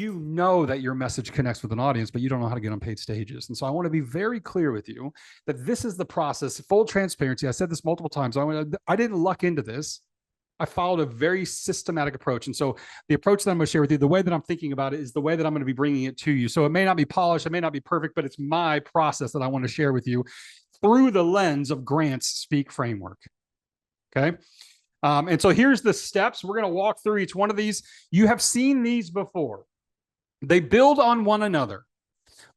you know that your message connects with an audience, but you don't know how to get on paid stages. And so I want to be very clear with you that this is the process, full transparency. I said this multiple times. I didn't luck into this. I followed a very systematic approach. And so the approach that I'm going to share with you, the way that I'm thinking about it is the way that I'm going to be bringing it to you. So it may not be polished, it may not be perfect, but it's my process that I want to share with you through the lens of Grant's Speak framework. Okay. And so here's the steps. We're going to walk through each one of these. You have seen these before. They build on one another.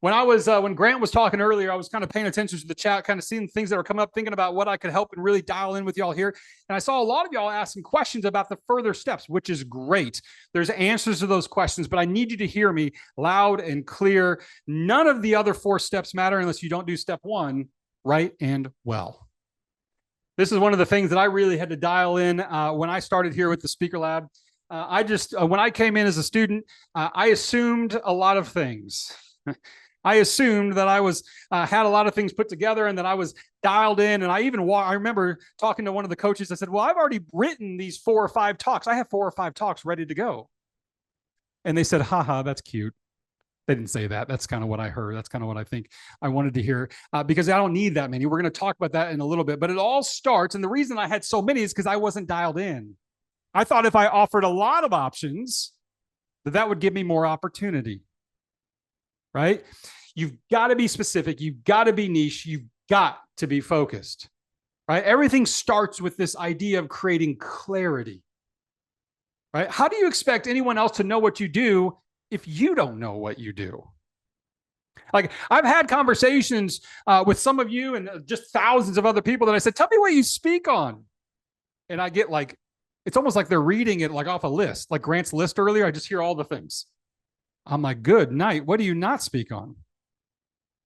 When Grant was talking earlier, I was kind of paying attention to the chat, kind of seeing things that were coming up, thinking about what I could help and really dial in with y'all here. And I saw a lot of y'all asking questions about the further steps, which is great. There's answers to those questions, but I need you to hear me loud and clear. None of the other 4 steps matter unless you don't do step 1 right and well. This is one of the things that I really had to dial in when I started here with the Speaker Lab. When I came in as a student, I assumed a lot of things. I assumed that I had a lot of things put together and that I was dialed in. And I remember talking to one of the coaches. I said, well, I've already written these 4 or 5 talks. I have 4 or 5 talks ready to go. And they said, haha, that's cute. They didn't say that. That's kind of what I heard. That's kind of what I think I wanted to hear because I don't need that many. We're going to talk about that in a little bit, but it all starts. And the reason I had so many is because I wasn't dialed in. I thought if I offered a lot of options, that would give me more opportunity, right? You've got to be specific. You've got to be niche. You've got to be focused, right? Everything starts with this idea of creating clarity, right? How do you expect anyone else to know what you do if you don't know what you do? Like I've had conversations with some of you and just thousands of other people that I said, tell me what you speak on. And I get like, it's almost like they're reading it like off a list, like Grant's list earlier. I just hear all the things. I'm like, good night. What do you not speak on?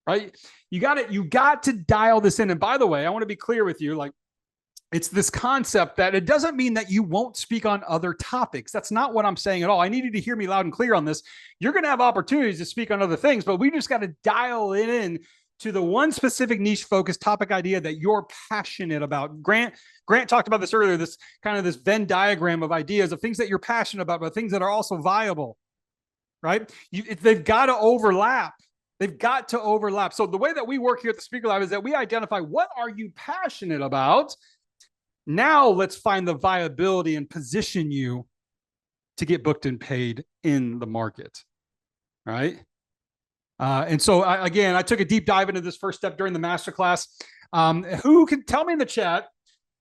Right? You got to dial this in. And by the way, I want to be clear with you. Like it's this concept that it doesn't mean that you won't speak on other topics. That's not what I'm saying at all. I need you to hear me loud and clear on this. You're going to have opportunities to speak on other things, but we just got to dial it in to the one specific niche focused topic idea that you're passionate about. Grant talked about this earlier, this kind of this Venn diagram of ideas of things that you're passionate about, but things that are also viable, right? They've got to overlap. They've got to overlap. So the way that we work here at the Speaker Lab is that we identify what are you passionate about. Now let's find the viability and position you to get booked and paid in the market, right? And so I took a deep dive into this first step during the masterclass. Who can tell me in the chat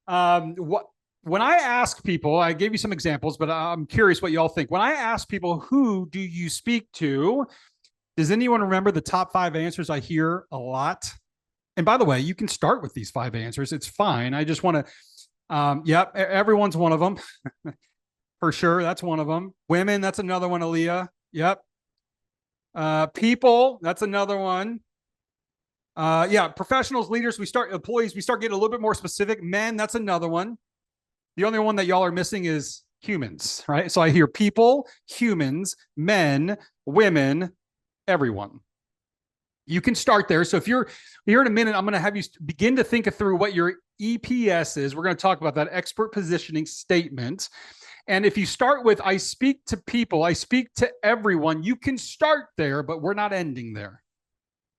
when I ask people, I gave you some examples, but I'm curious what y'all think. When I ask people, who do you speak to? Does anyone remember the top 5 answers I hear a lot? And by the way, you can start with these 5 answers. It's fine. I just want to, yep, everyone's one of them. For sure. That's one of them. Women, that's another one, Aaliyah. Yep. People, that's another one. Professionals, leaders, employees, we start getting a little bit more specific. Men, that's another one. The only one that y'all are missing is humans, right? So I hear people, humans, men, women, everyone. You can start there. So if you're here in a minute, I'm going to have you begin to think through what your EPS is. We're going to talk about that expert positioning statement. And if you start with, I speak to people, I speak to everyone, you can start there, but we're not ending there.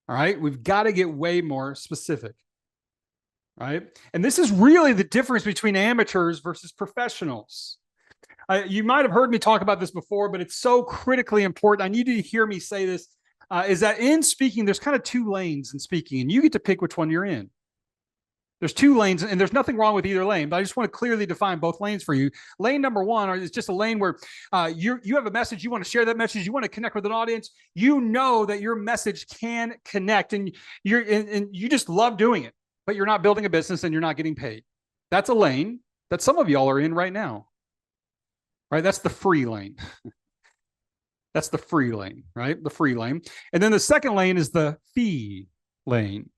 All right. We've got to get way more specific. Right. And this is really the difference between amateurs versus professionals. You might have heard me talk about this before, but it's so critically important. I need you to hear me say this, is that in speaking, there's kind of 2 lanes in speaking, and you get to pick which one you're in. There's 2 lanes, and there's nothing wrong with either lane, but I just want to clearly define both lanes for you. Lane number 1 is just a lane where you have a message, you want to share that message, you want to connect with an audience, you know that your message can connect, and you just love doing it, but you're not building a business and you're not getting paid. That's a lane that some of y'all are in right now, right? That's the free lane. That's the free lane, right? The free lane. And then the second lane is the fee lane,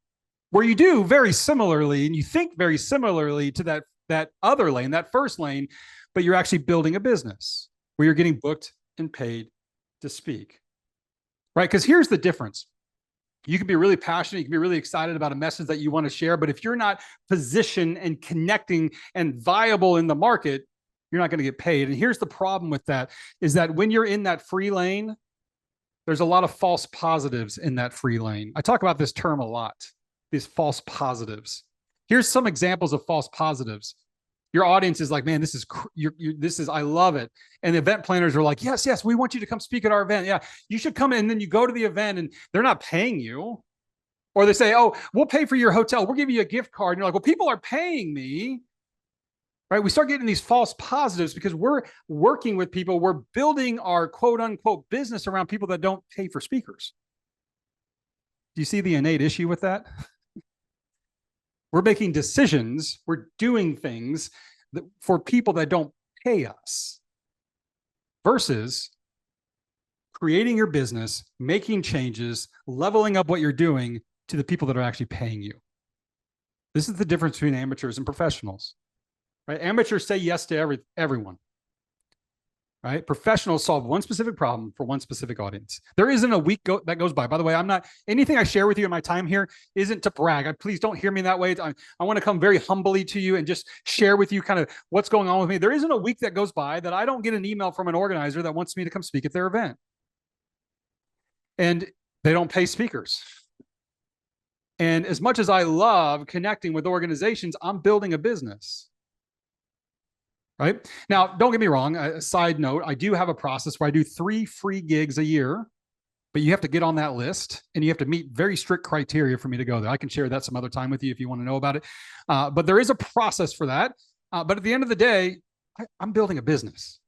where you do very similarly and you think very similarly to that other lane, that first lane, but you're actually building a business where you're getting booked and paid to speak, right? Because here's the difference. You can be really passionate, you can be really excited about a message that you want to share, but if you're not positioned and connecting and viable in the market, you're not going to get paid. And here's the problem with that, is that when you're in that free lane, There's a lot of false positives in that free lane. I talk about this term a lot, these false positives. Here's some examples of false positives. Your audience is like, man, this is, I love it. And the event planners are like, yes, yes, we want you to come speak at our event. Yeah, you should come in. And then you go to the event and they're not paying you. Or they say, oh, we'll pay for your hotel. We'll give you a gift card. And you're like, well, people are paying me. Right? We start getting these false positives because we're working with people. We're building our quote unquote business around people that don't pay for speakers. Do you see the innate issue with that? We're making decisions. We're doing things for people that don't pay us versus creating your business, making changes, leveling up what you're doing to the people that are actually paying you. This is the difference between amateurs and professionals. Right? Amateurs say yes to everyone. Right? Professionals solve one specific problem for one specific audience. There isn't a week that goes by. By the way, I'm not, anything I share with you in my time here isn't to brag. Please don't hear me that way. I want to come very humbly to you and just share with you kind of what's going on with me. There isn't a week that goes by that I don't get an email from an organizer that wants me to come speak at their event. And they don't pay speakers. And as much as I love connecting with organizations, I'm building a business. Right? Now, don't get me wrong. A side note, I do have a process where I do 3 free gigs a year, but you have to get on that list and you have to meet very strict criteria for me to go there. I can share that some other time with you if you want to know about it. But there is a process for that. But at the end of the day, I'm building a business.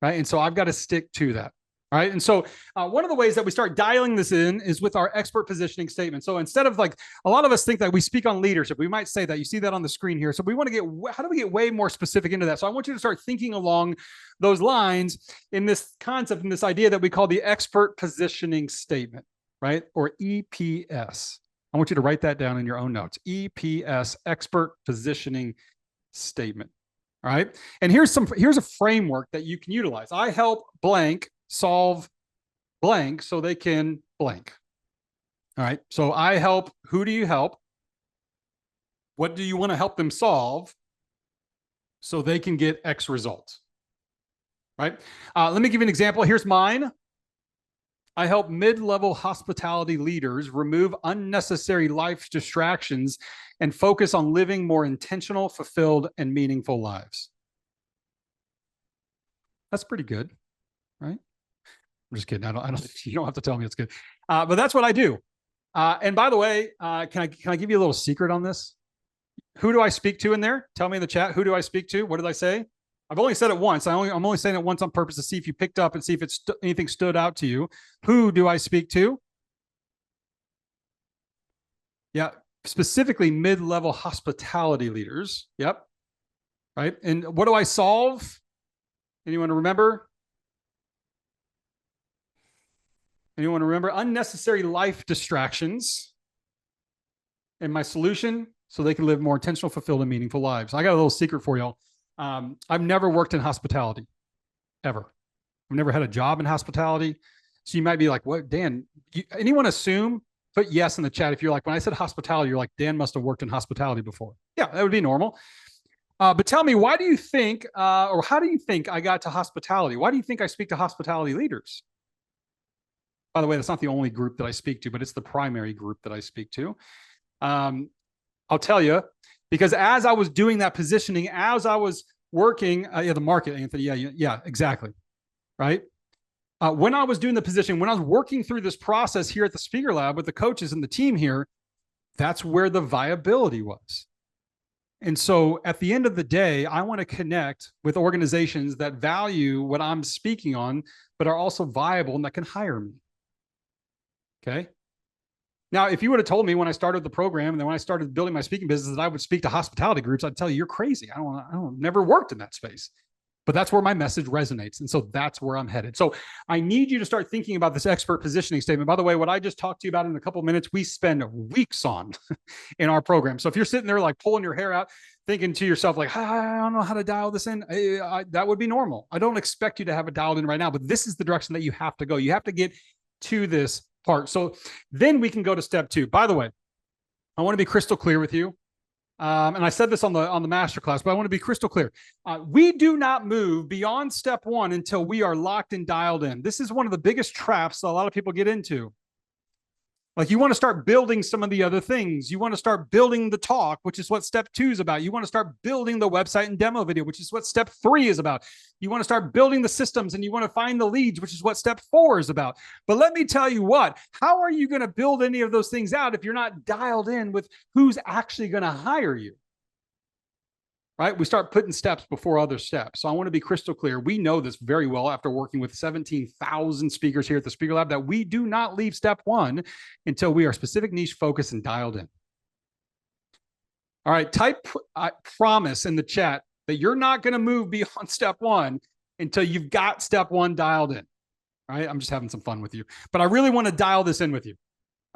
Right? And so I've got to stick to that. All right. And so one of the ways that we start dialing this in is with our expert positioning statement. So instead of like, a lot of us think that we speak on leadership, we might say that. You see that on the screen here. So we want to get, how do we get way more specific into that? So I want you to start thinking along those lines in this concept, in this idea that we call the expert positioning statement, right? Or EPS. I want you to write that down in your own notes. EPS, expert positioning statement. All right. And here's a framework that you can utilize. I help blank solve blank so they can blank. All right. So I help. Who do you help? What do you want to help them solve so they can get X results? Right. Let me give you an example. Here's mine. I help mid-level hospitality leaders remove unnecessary life distractions and focus on living more intentional, fulfilled, and meaningful lives. That's pretty good, right? I'm just kidding. I don't, you don't have to tell me it's good. But that's what I do. And by the way, can I give you a little secret on this? Who do I speak to in there? Tell me in the chat. Who do I speak to? What did I say? I've only said it once. I'm only saying it once on purpose to see if you picked up and see if anything stood out to you. Who do I speak to? Yeah, specifically mid-level hospitality leaders. Yep. Right. And what do I solve? Anyone remember? Anyone remember? Unnecessary life distractions. And my solution, so they can live more intentional, fulfilled, and meaningful lives. I got a little secret for y'all. I've never worked in hospitality, ever. I've never had a job in hospitality. So you might be like, what, Dan, anyone assume? Put yes in the chat if you're like, when I said hospitality, you're like, Dan must have worked in hospitality before. Yeah, that would be normal. But tell me, why do you think, or how do you think I got to hospitality? Why do you think I speak to hospitality leaders? By the way, that's not the only group that I speak to, but it's the primary group that I speak to. I'll tell you, because as I was doing that positioning, as I was working, the market, Anthony, yeah, exactly, right? When I was doing the positioning, when I was working through this process here at the Speaker Lab with the coaches and the team here, that's where the viability was. And so at the end of the day, I want to connect with organizations that value what I'm speaking on, but are also viable and that can hire me. Okay. Now, if you would have told me when I started the program and then when I started building my speaking business that I would speak to hospitality groups, I'd tell you, you're crazy. I never worked in that space. But that's where my message resonates. And so that's where I'm headed. So I need you to start thinking about this expert positioning statement. By the way, what I just talked to you about in a couple of minutes, we spend weeks on in our program. So if you're sitting there like pulling your hair out, thinking to yourself like, I don't know how to dial this in, that would be normal. I don't expect you to have it dialed in right now, but this is the direction that you have to go. You have to get to this part. So then we can go to step 2. By the way, I want to be crystal clear with you. And I said this on the masterclass, but I want to be crystal clear. We do not move beyond step one until we are locked and dialed in. This is one of the biggest traps that a lot of people get into. Like, you want to start building some of the other things. You want to start building the talk, which is what step 2 is about. You want to start building the website and demo video, which is what step 3 is about. You want to start building the systems, and you want to find the leads, which is what step 4 is about. But let me tell you what, how are you going to build any of those things out if you're not dialed in with who's actually going to hire you? Right? We start putting steps before other steps. So I want to be crystal clear. We know this very well after working with 17,000 speakers here at the Speaker Lab, that we do not leave step 1 until we are specific, niche, focused, and dialed in. All right, type promise in the chat that you're not going to move beyond step 1 until you've got step 1 dialed in. All right, I'm just having some fun with you, but I really want to dial this in with you.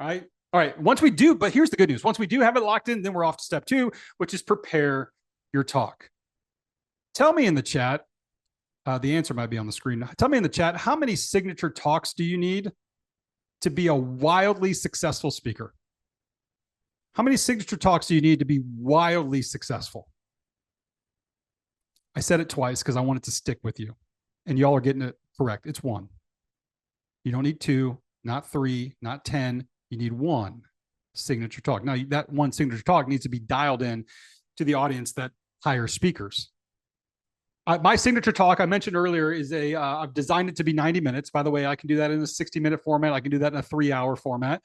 All right. All right. Once we do, but here's the good news. Once we do have it locked in, then we're off to step 2, which is prepare your talk. Tell me in the chat, the answer might be on the screen. Tell me in the chat, how many signature talks do you need to be a wildly successful speaker? How many signature talks do you need to be wildly successful? I said it twice because I want it to stick with you, and y'all are getting it correct. It's 1. You don't need 2, not 3, not 10. You need 1 signature talk. Now, that 1 signature talk needs to be dialed in to the audience that hire speakers. My signature talk, I mentioned earlier, is I've designed it to be 90 minutes. By the way, I can do that in a 60-minute format. I can do that in a 3-hour format,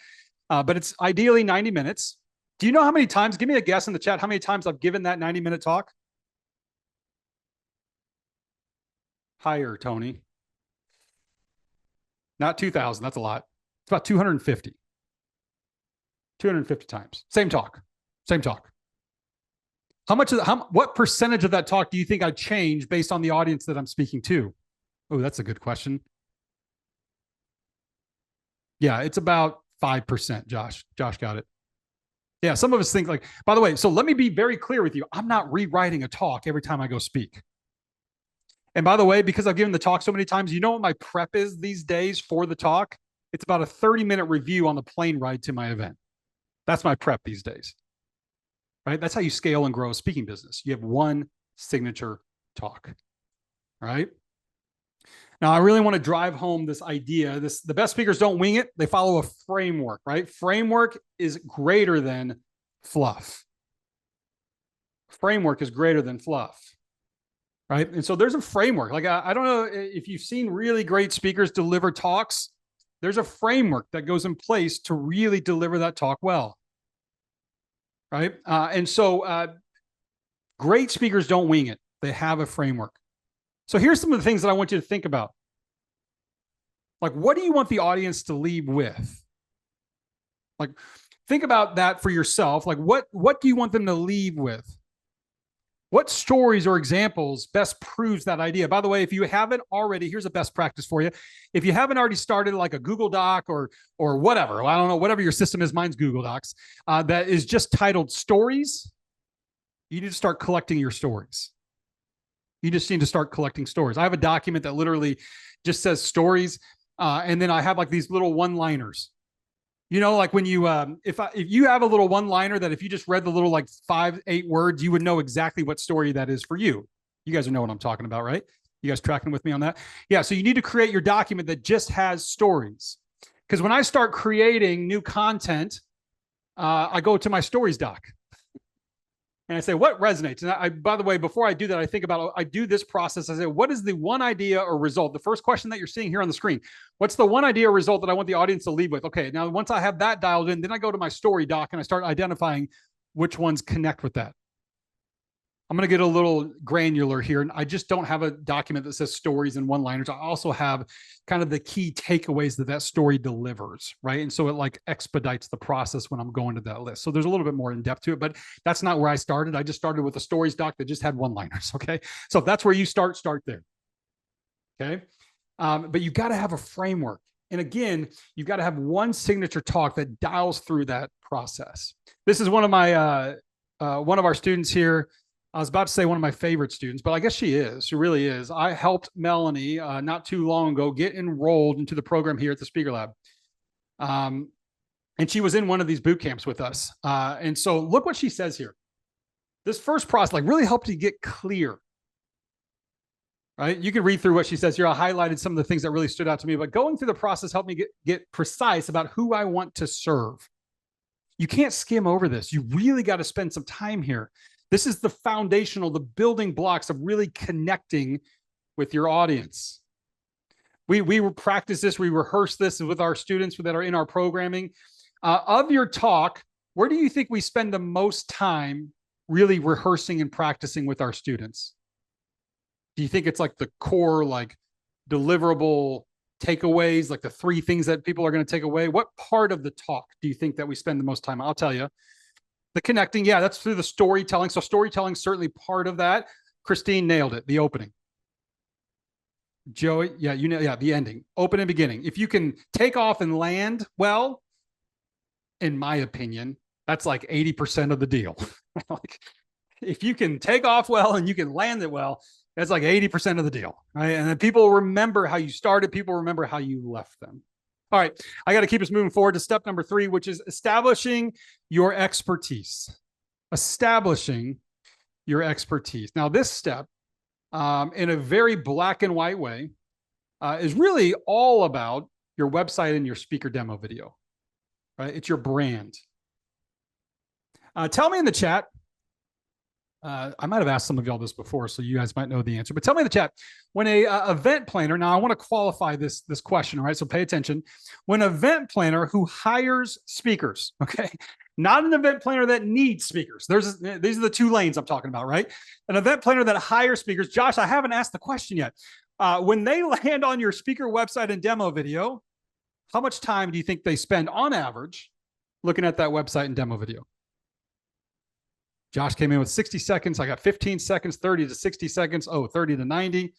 but it's ideally 90 minutes. Do you know how many times, give me a guess in the chat, how many times I've given that 90-minute talk? Higher, Tony. Not 2,000, that's a lot. It's about 250. 250 times. Same talk. What percentage of that talk do you think I change based on the audience that I'm speaking to? Oh, that's a good question. Yeah, it's about 5%, Josh. Josh got it. Yeah, some of us think like, by the way, so let me be very clear with you. I'm not rewriting a talk every time I go speak. And by the way, because I've given the talk so many times, you know what my prep is these days for the talk? It's about a 30-minute review on the plane ride to my event. That's my prep these days. Right? That's how you scale and grow a speaking business. You have 1 signature talk. Right? Now, I really want to drive home this idea. The best speakers don't wing it. They follow a framework, right? Framework is greater than fluff. Framework is greater than fluff. Right? And so there's a framework. Like, I don't know if you've seen really great speakers deliver talks. There's a framework that goes in place to really deliver that talk well. Right? And so great speakers don't wing it. They have a framework. So here's some of the things that I want you to think about. Like, what do you want the audience to leave with? Like, think about that for yourself. Like, what do you want them to leave with? What stories or examples best proves that idea? By the way, if you haven't already, here's a best practice for you. If you haven't already started like a Google Doc or whatever, I don't know, whatever your system is, mine's Google Docs, that is just titled stories, you need to start collecting your stories. You just need to start collecting stories. I have a document that literally just says stories, and then I have like these little one-liners. You know, like when you, if you have a little one-liner that if you just read the little like 5-8 words, you would know exactly what story that is for you. You guys know what I'm talking about, right? You guys tracking with me on that? Yeah. So you need to create your document that just has stories. Because when I start creating new content, I go to my stories doc. And I say, what resonates? And by the way, before I do that, I do this process. I say, what is the one idea or result? The first question that you're seeing here on the screen, what's the one idea or result that I want the audience to leave with? Okay, now once I have that dialed in, then I go to my story doc and I start identifying which ones connect with that. I'm going to get a little granular here. And I just don't have a document that says stories and one-liners. I also have kind of the key takeaways that story delivers, right? And so it like expedites the process when I'm going to that list. So there's a little bit more in depth to it, but that's not where I started. I just started with a stories doc that just had one-liners, okay? So if that's where you start there, okay? But you got to have a framework. And again, you've got to have 1 signature talk that dials through that process. This is one of our students here. I was about to say one of my favorite students, but I guess she is. She really is. I helped Melanie not too long ago get enrolled into the program here at the Speaker Lab. And she was in one of these boot camps with us. And so look what she says here. This first process like really helped you get clear. Right? You can read through what she says here. I highlighted some of the things that really stood out to me, but going through the process helped me get precise about who I want to serve. You can't skim over this. You really got to spend some time here. This is the foundational, the building blocks of really connecting with your audience. We practice this, we rehearse this with our students that are in our programming. Of your talk, where do you think we spend the most time really rehearsing and practicing with our students? Do you think it's like the core, like deliverable takeaways, like the 3 things that people are going to take away? What part of the talk do you think that we spend the most time? I'll tell you. The connecting, yeah, that's through the storytelling. So storytelling is certainly part of that. Christine nailed it, the opening. Joey, yeah, you know, yeah, the ending, open and beginning. If you can take off and land well, in my opinion, that's like 80% of the deal. Like, if you can take off well and you can land it well, that's like 80% of the deal, right? And then people remember how you started. People remember how you left them. All right, I got to keep us moving forward to step number 3, which is establishing your expertise. Establishing your expertise. Now, this step, in a very black and white way, is really all about your website and your speaker demo video, right? It's your brand. Tell me in the chat. I might have asked some of y'all this before, so you guys might know the answer, but tell me in the chat, when a event planner, now I want to qualify this question, all right? So pay attention. When an event planner who hires speakers, okay, not an event planner that needs speakers. These are the 2 lanes I'm talking about, right? An event planner that hires speakers. Josh, I haven't asked the question yet. When they land on your speaker website and demo video, how much time do you think they spend on average looking at that website and demo video? Josh came in with 60 seconds. I got 15 seconds, 30 to 60 seconds. Oh, 30 to 90,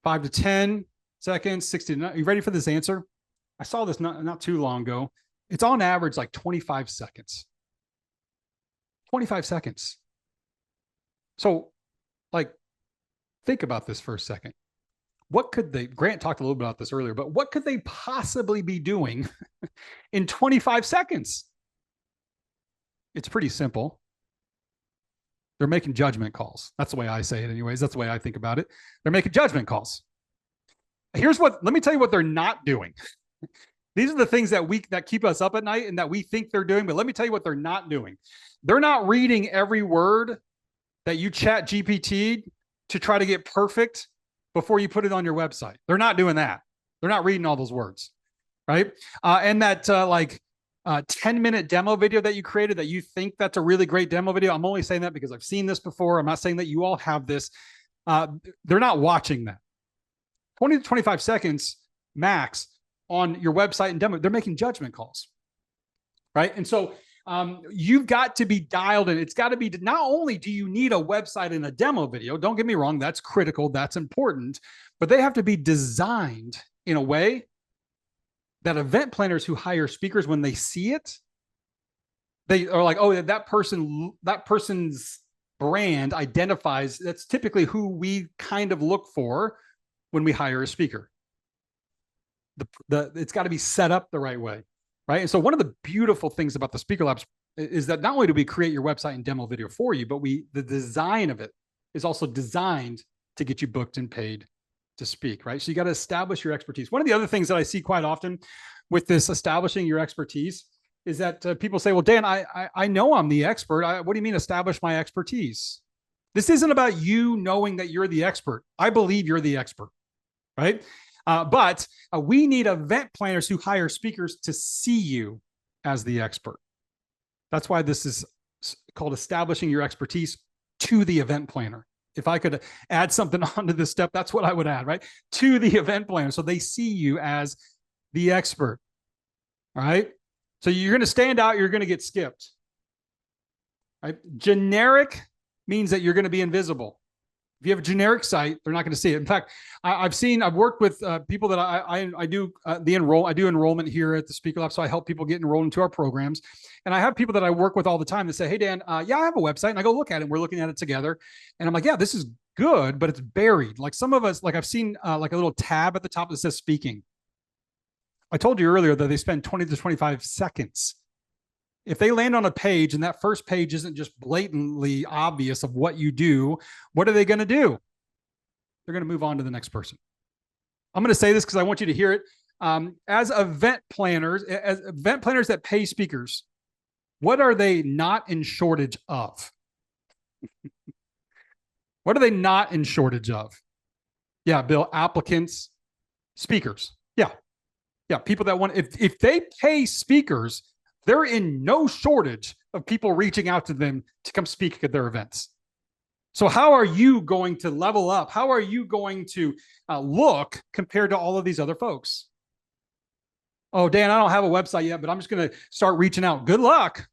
5 to 10 seconds, 60 to 90. Are you ready for this answer? I saw this not too long ago. It's on average like 25 seconds. 25 seconds. So, like, think about this for a second. What could they, Grant talked a little bit about this earlier, but what could they possibly be doing in 25 seconds? It's pretty simple. They're making judgment calls. That's the way I say it anyways. That's the way I think about it. They're making judgment calls. Let me tell you what they're not doing. These are the things that keep us up at night and that we think they're doing, but let me tell you what they're not doing. They're not reading every word that you chat GPT to try to get perfect before you put it on your website. They're not doing that. They're not reading all those words, right? And that 10-minute demo video that you created that you think that's a really great demo video. I'm only saying that because I've seen this before. I'm not saying that you all have this. They're not watching that. 20 to 25 seconds max on your website and demo. They're making judgment calls, right? And so you've got to be dialed in. It's got to be, not only do you need a website and a demo video, don't get me wrong, that's critical, that's important, but they have to be designed in a way that event planners who hire speakers, when they see it, they are like, oh, that person's brand identifies, that's typically who we kind of look for when we hire a speaker. It's got to be set up the right way, right? And so one of the beautiful things about the Speaker Labs is that not only do we create your website and demo video for you, but the design of it is also designed to get you booked and paid to speak, right? So you got to establish your expertise. One of the other things that I see quite often with this establishing your expertise is that people say, well, Dan, I know I'm the expert. What do you mean establish my expertise? This isn't about you knowing that you're the expert. I believe you're the expert, right? But we need event planners who hire speakers to see you as the expert. That's why this is called establishing your expertise to the event planner. If I could add something onto this step, that's what I would add, right? To the event planner. So they see you as the expert, all right? So you're going to stand out, you're going to get skipped, right? Generic means that you're going to be invisible. If you have a generic site, they're not going to see it. In fact, I've worked with people that I do enrollment here at the Speaker Lab. So I help people get enrolled into our programs. And I have people that I work with all the time that say, hey, Dan, yeah, I have a website. And I go look at it. And we're looking at it together. And I'm like, yeah, this is good, but it's buried. Like some of us, like I've seen like a little tab at the top that says speaking. I told you earlier that they spend 20 to 25 seconds If they land on a page and that first page isn't just blatantly obvious of what you do, what are they going to do? They're going to move on to the next person. I'm going to say this because I want you to hear it. As event planners that pay speakers, what are they not in shortage of? What are they not in shortage of? Yeah, Bill, applicants, speakers. Yeah. Yeah, people that want, if they pay speakers, they're in no shortage of people reaching out to them to come speak at their events. So how are you going to level up? How are you going to look compared to all of these other folks? Oh, Dan, I don't have a website yet, but I'm just going to start reaching out. Good luck.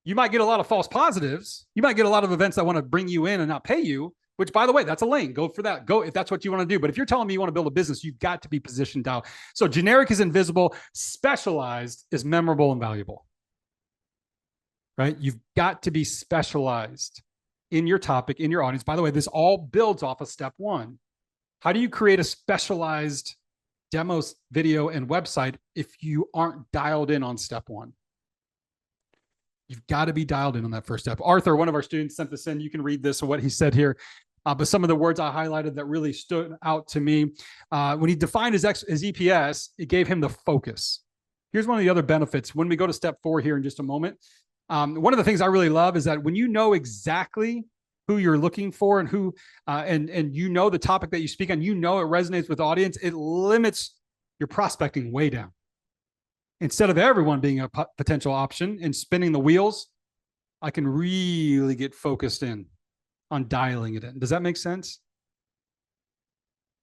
You might get a lot of false positives. You might get a lot of events that want to bring you in and not pay you, which, by the way, that's a lane. Go for that. Go if that's what you want to do. But if you're telling me you want to build a business, you've got to be positioned out. So generic is invisible. Specialized is memorable and valuable. Right? You've got to be specialized in your topic, in your audience. By the way, this all builds off of step one. How do you create a specialized demo video and website if you aren't dialed in on step one? You've got to be dialed in on that first step. Arthur, one of our students, sent this in. You can read this or what he said here. But some of the words I highlighted that really stood out to me, when he defined his EPS, it gave him the focus. Here's one of the other benefits. When we go to step 4 here in just a moment, one of the things I really love is that when you know exactly who you're looking for and who, and you know the topic that you speak on, you know it resonates with the audience, it limits your prospecting way down. Instead of everyone being a potential option and spinning the wheels, I can really get focused in on dialing it in. Does that make sense?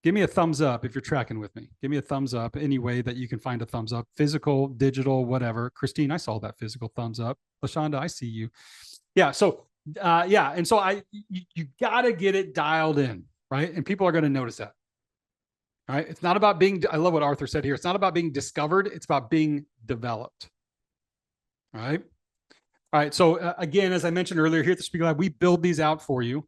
Give me a thumbs up if you're tracking with me. Give me a thumbs up any way that you can find a thumbs up. Physical, digital, whatever. Christine, I saw that physical thumbs up. LaShonda, I see you. Yeah. So, and so you got to get it dialed in, right? And people are going to notice that. All right. It's not about being, I love what Arthur said here. It's not about being discovered. It's about being developed. All right. All right. So again, as I mentioned earlier here at the Speaker Lab, we build these out for you.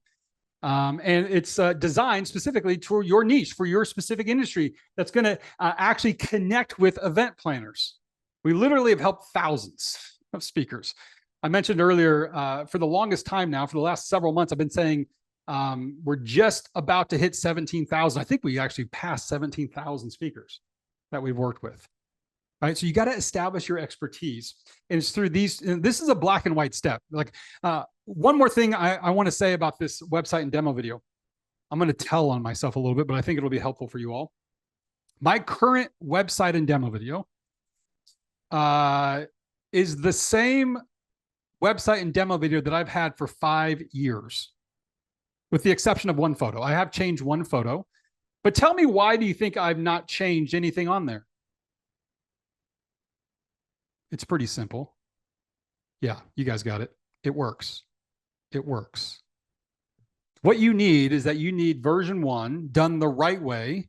And it's designed specifically for your niche, for your specific industry that's going to actually connect with event planners. We literally have helped thousands of speakers. I mentioned earlier, for the longest time now, for the last several months, I've been saying, we're just about to hit 17,000. I think we actually passed 17,000 speakers that we've worked with. All right. So you got to establish your expertise. And it's through these, and this is a black and white step. Like one more thing I want to say about this website and demo video. I'm going to tell on myself a little bit, but I think it'll be helpful for you all. My current website and demo video is the same website and demo video that I've had for 5 years. With the exception of one photo. I have changed one photo, but tell me, why do you think I've not changed anything on there? It's pretty simple. Yeah, you guys got it. It works. It works. What you need is that you need version 1 done the right way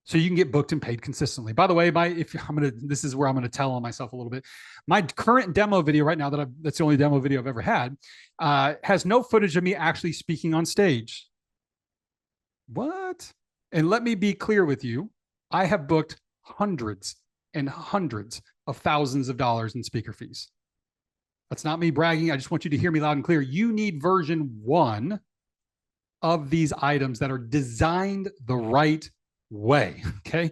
so you can get booked and paid consistently. By the way, this is where I'm going to tell on myself a little bit. My current demo video right now that's the only demo video I've ever had, has no footage of me actually speaking on stage. What? And let me be clear with you. I have booked hundreds and hundreds of thousands of dollars in speaker fees. That's not me bragging. I just want you to hear me loud and clear. You need version 1 of these items that are designed the right way. Okay.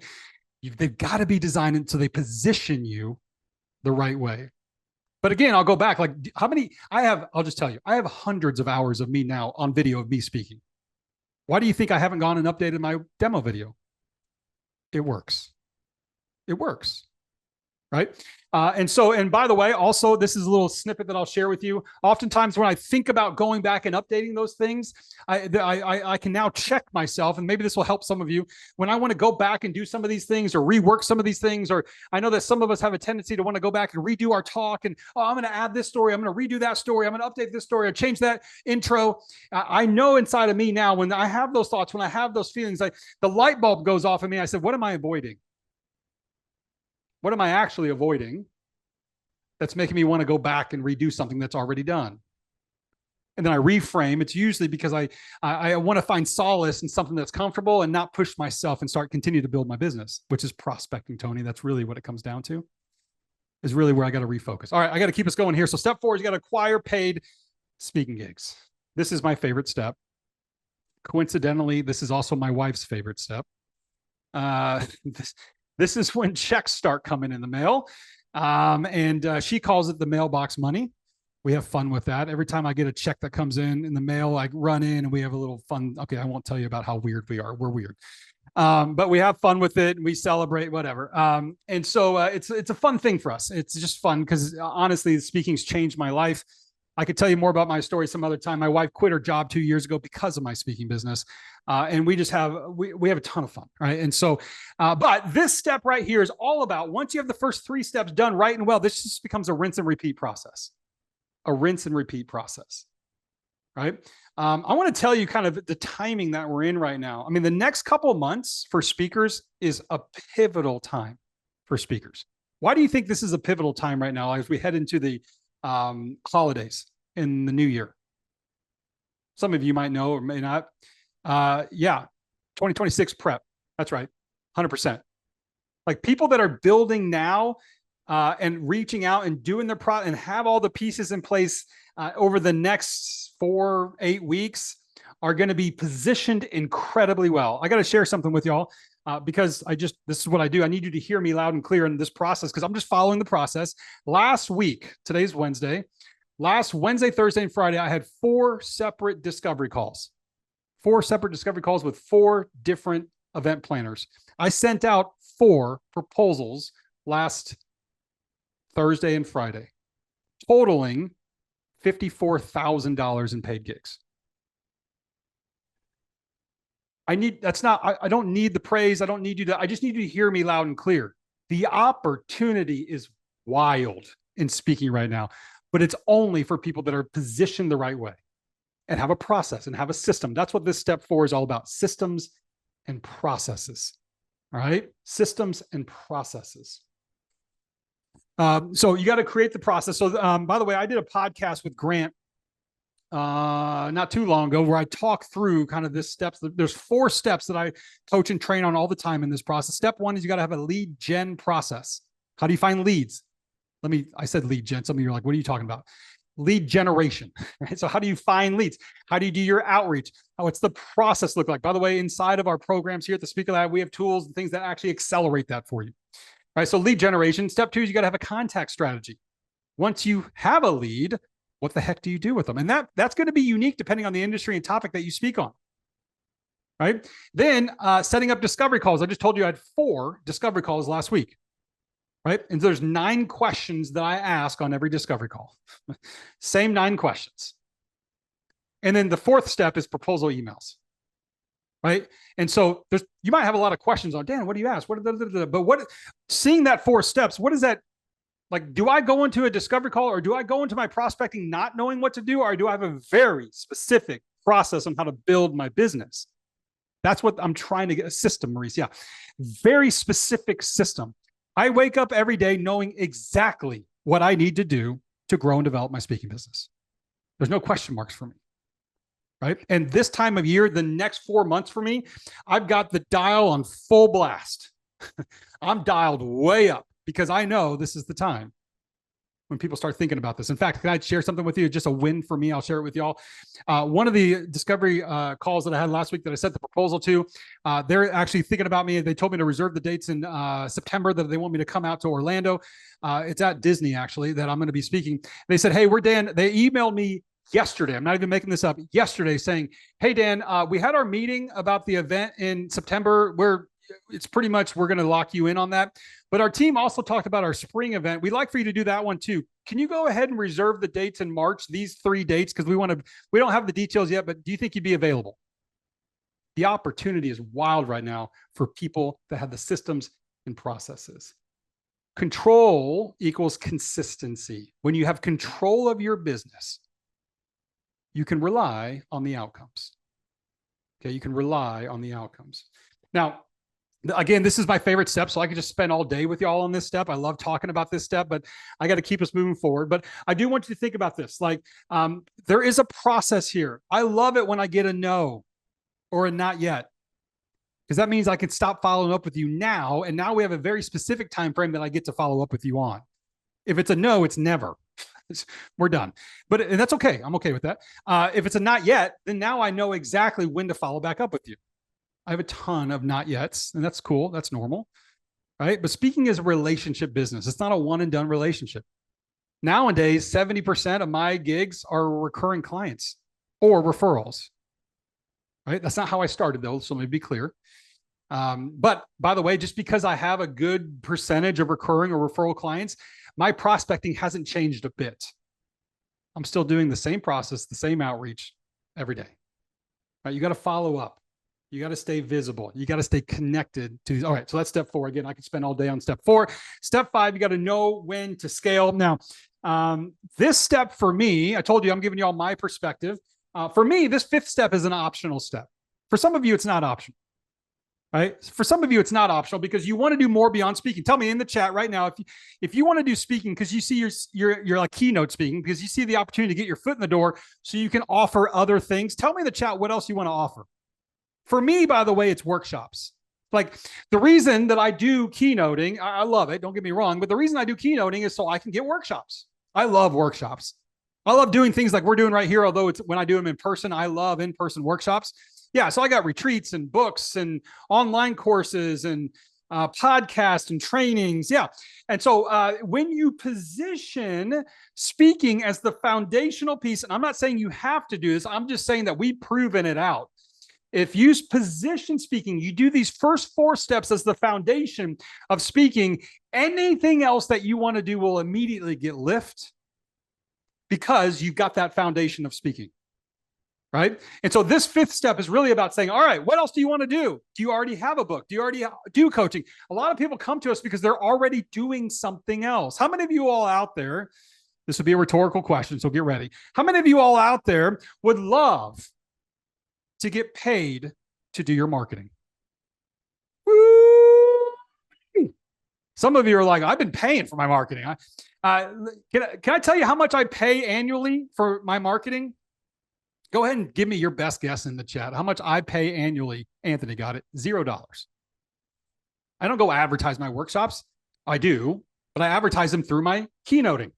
They've got to be designed so they position you the right way. But again, I'll go back. Like how many I'll just tell you, I have hundreds of hours of me now on video of me speaking. Why do you think I haven't gone and updated my demo video? It works. It works. Right. And by the way, also, this is a little snippet that I'll share with you. Oftentimes when I think about going back and updating those things, I can now check myself, and maybe this will help some of you when I want to go back and do some of these things or rework some of these things. Or I know that some of us have a tendency to want to go back and redo our talk and, oh, I'm going to add this story. I'm going to redo that story. I'm going to update this story or change that intro. I know inside of me now, when I have those thoughts, when I have those feelings, like the light bulb goes off in me. I said, what am I avoiding? What am I actually avoiding that's making me want to go back and redo something that's already done? And then I reframe. It's usually because I want to find solace in something that's comfortable and not push myself and continue to build my business, which is prospecting, Tony. That's really what it comes down to. is really where I got to refocus. All right, I got to keep us going here. So step 4 is you got to acquire paid speaking gigs. This is my favorite step. Coincidentally, this is also my wife's favorite step. This is when checks start coming in the mail. And she calls it the mailbox money. We have fun with that. Every time I get a check that comes in the mail, I run in and we have a little fun. Okay, I won't tell you about how weird we are. We're weird. But we have fun with it and we celebrate whatever. And so it's a fun thing for us. It's just fun because honestly, speaking's changed my life. I could tell you more about my story some other time. My wife quit her job 2 years ago because of my speaking business. And we just have, we have a ton of fun, right? And so, but this step right here is all about, once you have the first 3 steps done right and well, this just becomes a rinse and repeat process. A rinse and repeat process, right? I want to tell you kind of the timing that we're in right now. I mean, the next couple of months for speakers is a pivotal time for speakers. Why do you think this is a pivotal time right now as we head into the holidays in the new year? Some of you might know or may not. Yeah, 2026 prep. That's right, 100%. Like people that are building now and reaching out and doing their and have all the pieces in place over the next 4-8 weeks are going to be positioned incredibly well. I got to share something with y'all because this is what I do. I need you to hear me loud and clear in this process because I'm just following the process. Last week, today's Wednesday, last Wednesday, Thursday, and Friday, I had 4 separate discovery calls. 4 separate discovery calls with 4 different event planners. I sent out 4 proposals last Thursday and Friday, totaling $54,000 in paid gigs. I don't need the praise. I don't need you to, I just need you to hear me loud and clear. The opportunity is wild in speaking right now, but it's only for people that are positioned the right way and have a process and have a system. That's what this step 4 is all about. Systems and processes. All right. Systems and processes. So you got to create the process. So, by the way, I did a podcast with Grant not too long ago where I talk through kind of this steps. There's 4 steps that I coach and train on all the time in this process. Step 1 is you got to have a lead gen process. How do you find leads? I said lead gen. Some of you are like, what are you talking about? Lead generation, right? So how do you find leads? How do you do your outreach? What's the process look like? By the way, inside of our programs here at the Speaker Lab, we have tools and things that actually accelerate that for you. All right, so lead generation. Step 2 is you got to have a contact strategy. Once you have a lead, what the heck do you do with them? And that's going to be unique depending on the industry and topic that you speak on. Right? Then setting up discovery calls. I just told you I had 4 discovery calls last week. Right? And there's 9 questions that I ask on every discovery call. Same 9 questions. And then the 4th step is proposal emails. Right. And so you might have a lot of questions on, Dan, what do you ask? But seeing that 4 steps, what is that? Like, do I go into a discovery call or do I go into my prospecting not knowing what to do? Or do I have a very specific process on how to build my business? That's what I'm trying to get, a system, Maurice. Yeah. Very specific system. I wake up every day knowing exactly what I need to do to grow and develop my speaking business. There's no question marks for me. Right. And this time of year, the next 4 months for me, I've got the dial on full blast. I'm dialed way up because I know this is the time when people start thinking about this. In fact, can I share something with you? Just a win for me. I'll share it with y'all. One of the discovery calls that I had last week that I sent the proposal to, they're actually thinking about me. They told me to reserve the dates in September that they want me to come out to Orlando. It's at Disney, actually, that I'm going to be speaking. They said, hey, we're Dan. They emailed me yesterday. I'm not even making this up. Yesterday saying, hey, Dan, we had our meeting about the event in September where it's pretty much, we're going to lock you in on that. But our team also talked about our spring event. We'd like for you to do that one too. Can you go ahead and reserve the dates in March, these 3 dates? Because we don't have the details yet, but do you think you'd be available? The opportunity is wild right now for people that have the systems and processes. Control equals consistency. When you have control of your business, you can rely on the outcomes. Okay, you can rely on the outcomes. Now, again, this is my favorite step, so I could just spend all day with y'all on this step. I love talking about this step, but I got to keep us moving forward. But I do want you to think about this. Like, there is a process here. I love it when I get a no or a not yet, because that means I can stop following up with you now. And now we have a very specific time frame that I get to follow up with you on. If it's a no, it's never. We're done. But that's okay. I'm okay with that. If it's a not yet, then now I know exactly when to follow back up with you. I have a ton of not yets, and that's cool. That's normal. Right. But speaking is a relationship business. It's not a one and done relationship. Nowadays, 70% of my gigs are recurring clients or referrals. Right. That's not how I started, though. So let me be clear. But by the way, just because I have a good percentage of recurring or referral clients, my prospecting hasn't changed a bit. I'm still doing the same process, the same outreach every day. Right? You got to follow up. You got to stay visible. You got to stay connected to. All right. So that's step 4. Again, I could spend all day on step 4. Step 5, you got to know when to scale. Now, this step for me, I told you, I'm giving you all my perspective. For me, this 5th step is an optional step. For some of you, it's not optional. Right? For some of you, it's not optional because you want to do more beyond speaking. Tell me in the chat right now if you want to do speaking because you see you're like keynote speaking because you see the opportunity to get your foot in the door so you can offer other things. Tell me in the chat what else you want to offer. For me, by the way, it's workshops. Like the reason that I do keynoting, I love it. Don't get me wrong, but the reason I do keynoting is so I can get workshops. I love workshops. I love doing things like we're doing right here. Although it's when I do them in person, I love in-person workshops. Yeah, so I got retreats and books and online courses and podcasts and trainings. Yeah. And so when you position speaking as the foundational piece, and I'm not saying you have to do this, I'm just saying that we've proven it out. If you position speaking, you do these first 4 steps as the foundation of speaking, anything else that you want to do will immediately get lift because you've got that foundation of speaking. Right. And so this 5th step is really about saying, all right, what else do you want to do? Do you already have a book? Do you already do coaching? A lot of people come to us because they're already doing something else. How many of you all out there, this would be a rhetorical question, so get ready. How many of you all out there would love to get paid to do your marketing? Woo! Some of you are like, I've been paying for my marketing. Can I tell you how much I pay annually for my marketing? Go ahead and give me your best guess in the chat. How much I pay annually? Anthony got it. $0. I don't go advertise my workshops. I do, but I advertise them through my keynoting.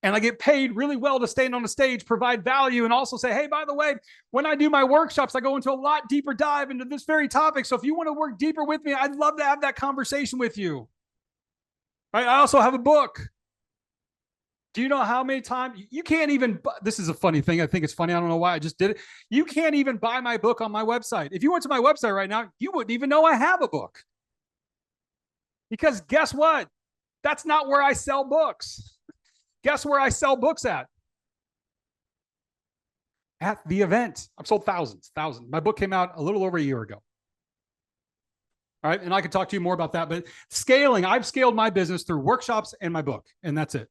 And I get paid really well to stand on the stage, provide value, and also say, hey, by the way, when I do my workshops, I go into a lot deeper dive into this very topic. So if you want to work deeper with me, I'd love to have that conversation with you. Right? I also have a book. Do you know how many times you can't even, this is a funny thing. I think it's funny. I don't know why I just did it. You can't even buy my book on my website. If you went to my website right now, you wouldn't even know I have a book. Because guess what? That's not where I sell books. Guess where I sell books at? At the event. I've sold thousands. My book came out a little over a year ago. All right. And I could talk to you more about that, but scaling, I've scaled my business through workshops and my book, and that's it.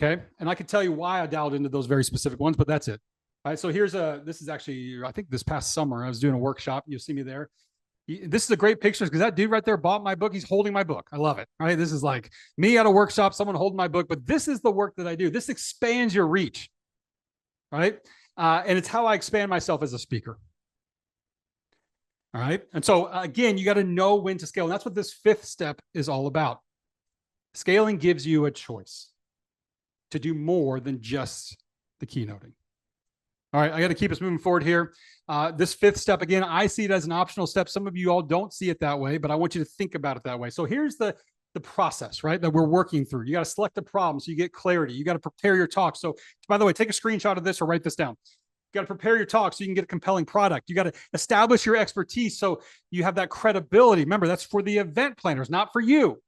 Okay. And I can tell you why I dialed into those very specific ones, but that's it. All right. So this is actually, I think this past summer, I was doing a workshop. You'll see me there. This is a great picture because that dude right there bought my book. He's holding my book. I love it. Right. This is like me at a workshop, someone holding my book, but this is the work that I do. This expands your reach. Right. And it's how I expand myself as a speaker. All right. And so again, you got to know when to scale. And that's what this 5th step is all about. Scaling gives you a choice to do more than just the keynoting. All right, I got to keep us moving forward here. This 5th step, again, I see it as an optional step. Some of you all don't see it that way, but I want you to think about it that way. So here's the process, right, that we're working through. You got to select the problem so you get clarity. You got to prepare your talk. So by the way, take a screenshot of this or write this down. You got to prepare your talk so you can get a compelling product. You got to establish your expertise so you have that credibility. Remember, that's for the event planners, not for you.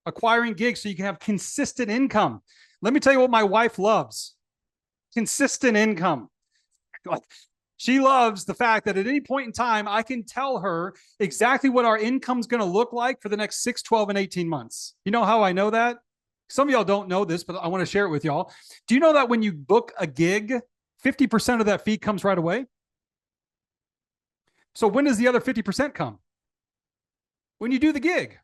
Acquiring gigs so you can have consistent income. Let me tell you what my wife loves. Consistent income. She loves the fact that at any point in time, I can tell her exactly what our income is going to look like for the next 6, 12, and 18 months. You know how I know that? Some of y'all don't know this, but I want to share it with y'all. Do you know that when you book a gig, 50% of that fee comes right away? So when does the other 50% come? When you do the gig.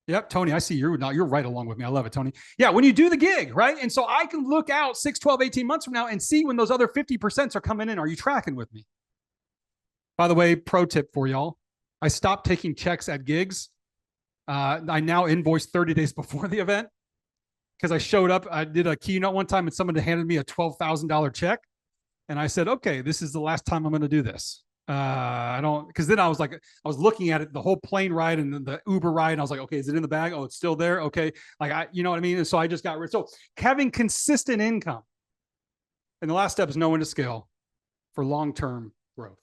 Yep, Tony, I see you're right along with me. I love it, Tony. Yeah, when you do the gig, right? And so I can look out 6, 12, 18 months from now and see when those other 50% are coming in. Are you tracking with me? By the way, pro tip for y'all. I stopped taking checks at gigs. I now invoice 30 days before the event because I showed up. I did a keynote one time and someone handed me a $12,000 check. And I said, okay, this is the last time I'm going to do this. I don't, because then I was like, I was looking at it, the whole plane ride and the Uber ride. And I was like, okay, is it in the bag? Oh, it's still there. Okay. Like, you know what I mean? And so I just got rid. So having consistent income. And the last step is knowing to scale for long-term growth.